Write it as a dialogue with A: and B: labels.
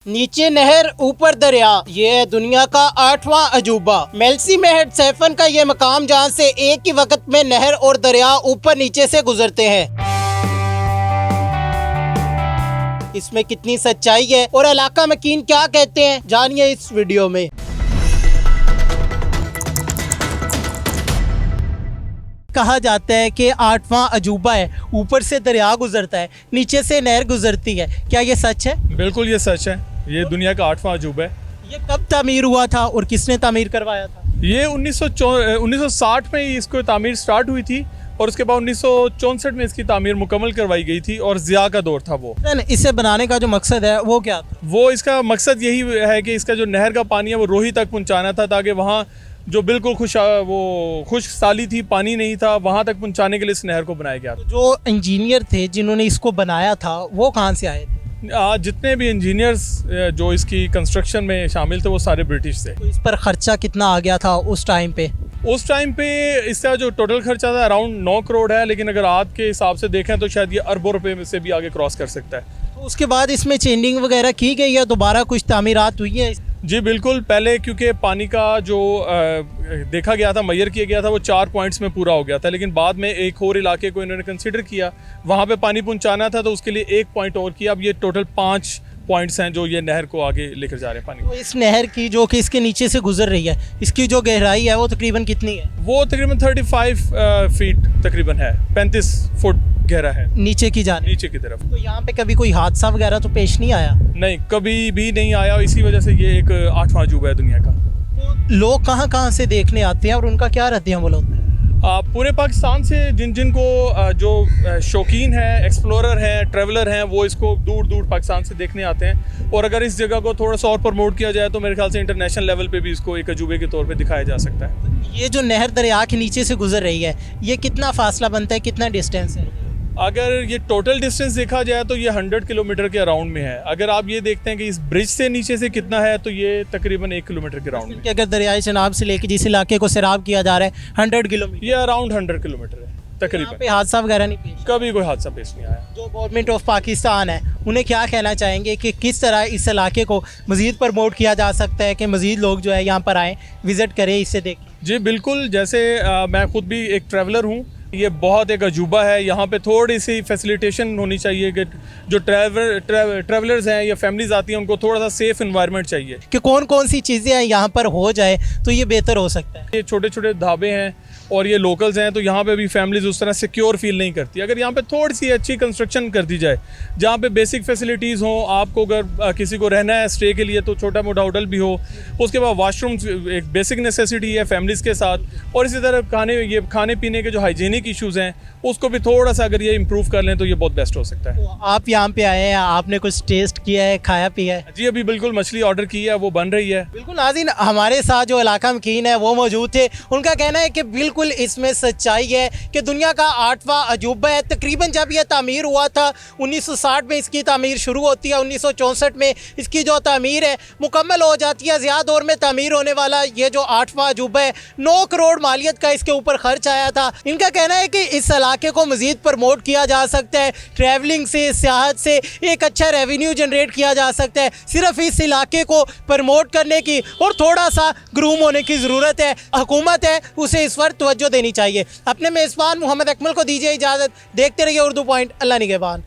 A: नीचे नहर ऊपर दरिया, ये है दुनिया का 8वां अजूबा। मेल्सी में हेड सैफन का ये मकाम जहाँ से एक ही वक्त में नहर और दरिया ऊपर नीचे से गुजरते हैं। इसमें कितनी सच्चाई है और इलाका मकीन क्या कहते हैं, जानिए इस वीडियो में। कहा जाता है कि 8वां अजूबा है, ऊपर से दरिया गुजरता है, नीचे से नहर गुजरती है। क्या ये सच है?
B: बिल्कुल ये सच है। ये दुनिया का 8वां अजूबा है।
A: ये कब तामीर हुआ था और किसने तामीर करवाया था?
B: ये 1960 में इसको तामीर स्टार्ट हुई थी और उसके बाद 1964 में इसकी तामीर मुकम्मल करवाई गई थी और ज़िया का दौर था वो।
A: इसे बनाने का जो मकसद है वो क्या था?
B: वो इसका मकसद यही है कि इसका जो नहर का पानी है वो रोही तक पहुँचाना था, ताकि वहाँ जो बिल्कुल खुश्क साली थी, पानी नहीं था, वहाँ तक पहुँचाने के लिए इस नहर को बनाया गया था।
A: जो इंजीनियर थे जिन्होंने इसको बनाया था वो कहाँ से आए थे?
B: जितने भी इंजीनियर्स जो इसकी कंस्ट्रक्शन में शामिल थे वो सारे ब्रिटिश थे।
A: तो इस पर खर्चा कितना आ गया था उस टाइम पे?
B: उस टाइम पे इसका जो टोटल खर्चा था अराउंड 9 करोड़ है, लेकिन अगर आज के हिसाब से देखें तो शायद ये अरबों रुपए में से भी आगे क्रॉस कर सकता है।
A: तो उसके बाद इसमें चेंजिंग वगैरह की गई या दोबारा कुछ तामीरात हुई है?
B: जी बिल्कुल। पहले क्योंकि पानी का जो देखा गया था, मैयर किया गया था, वो 4 पॉइंट्स में पूरा हो गया था, लेकिन बाद में एक और इलाके को इन्होंने कंसिडर किया, वहाँ पे पानी पहुँचाना था, तो उसके लिए 1 पॉइंट और किया। अब ये टोटल 5 पॉइंट्स हैं जो ये नहर को आगे लेकर जा रहे हैं पानी।
A: तो इस नहर की जो कि इसके नीचे से गुजर रही है, इसकी जो गहराई है वो तकरीबन कितनी है?
B: वो तकरीबन 35 फीट तकरीबन है, 35 फुट गहरा है
A: नीचे की जाने,
B: नीचे की तरफ।
A: तो यहाँ पे कभी कोई हादसा वगैरह तो पेश नहीं आया?
B: नहीं, कभी भी नहीं आया। इसी वजह से ये एक 8वां अजूबा है दुनिया का।
A: तो लोग कहाँ कहाँ से देखने आते हैं और उनका क्या रद्द-ए-अमल होता है?
B: पूरे पाकिस्तान से जिनको जो शौकीन है, एक्सप्लोरर हैं, ट्रैवलर हैं, वो इसको दूर दूर पाकिस्तान से देखने आते हैं। और अगर इस जगह को थोड़ा सा और प्रमोट किया जाए तो मेरे ख्याल से इंटरनेशनल लेवल पे भी इसको एक अजूबे के तौर पे दिखाया जा सकता है।
A: ये जो नहर दरिया के नीचे से गुजर रही है, ये कितना फासला बनता है, कितना डिस्टेंस है?
B: अगर ये टोटल डिस्टेंस देखा जाए तो ये 100 किलोमीटर के अराउंड में है। अगर आप ये देखते हैं कि इस ब्रिज से नीचे से कितना है, तो ये तकरीबन 1 किलोमीटर के अराउंड में।
A: कि अगर दरियाई चनाब से लेके जिस इलाके को सैराब किया जा रहा है 100 किलोमीटर,
B: ये अराउंड 100 किलोमीटर है तकरीबन।
A: पे हादसा वगैरह नहीं पेश?
B: कभी कोई हादसा पेश नहीं आया।
A: जो गवर्नमेंट ऑफ पाकिस्तान है उन्हें क्या कहना चाहेंगे कि किस तरह इस इलाके को मज़ीद प्रमोट किया जा सकता है कि मज़ीद लोग जो है यहाँ पर आएँ, विज़िट करें, इससे देखें? जी
B: बिल्कुल। जैसे मैं खुद भी एक ट्रैवलर हूँ, ये बहुत एक अजूबा है। यहाँ पे थोड़ी सी फैसिलिटेशन होनी चाहिए कि जो ट्रैवलर्स हैं या फैमिलीज आती हैं उनको थोड़ा सा सेफ इन्वायरमेंट चाहिए।
A: कि कौन कौन सी चीज़ें हैं यहाँ पर हो जाए तो ये बेहतर हो सकता है?
B: ये छोटे छोटे ढाबे हैं और ये लोकल्स हैं, तो यहाँ पे भी फैमिलीज उस तरह सिक्योर फील नहीं करती। अगर यहाँ पे थोड़ी सी अच्छी कंस्ट्रक्शन कर दी जाए, जहाँ पे बेसिक फैसिलिटीज़ हों, आपको अगर किसी को रहना है स्टे के लिए तो छोटा मोटा होटल भी हो, उसके बाद वाशरूम्स एक बेसिक नेसेसिटी है फैमिलीज़ के साथ, और इसी तरह खाने पीने के जो हाइजीनिक इशूज़ हैं उसको भी थोड़ा सा अगर ये इम्प्रूव कर लें तो ये बहुत बेस्ट हो सकता है।
A: तो आप यहाँ पे आए हैं, आपने कुछ टेस्ट किया है, खाया पिया है?
B: जी अभी बिल्कुल मछली ऑर्डर की है, वो बन रही है।
A: बिल्कुल नाज़रीन, हमारे साथ जो इलाका मकीन है वो मौजूद थे। उनका कहना है कि बिल्कुल इसमें सच्चाई है कि दुनिया का 8वां अजूबा है। तकरीबन जब यह तामीर हुआ था 1960 में इसकी तामीर शुरू होती है, 1964 में इसकी जो तामीर है मुकम्मल हो जाती है। ज़िया दौर में तामीर होने वाला ये जो 8वां अजूबा है, 9 करोड़ मालियत का इसके ऊपर खर्च आया था। इनका कहना है कि इस इलाके को मज़ीद प्रमोट किया जा सकता है, ट्रैवलिंग से, सियाहत से एक अच्छा रेवेन्यू जनरेट किया जा सकता है। सिर्फ इस इलाके को प्रमोट करने की और थोड़ा सा ग्रूम होने की ज़रूरत है। हुकूमत है उसे इस पर तवज्जो देनी चाहिए। अपने मेज़बान मोहम्मद अकमल को दीजिए इजाज़त। देखते रहिए उर्दू पॉइंट। अल्लाह निगहबान।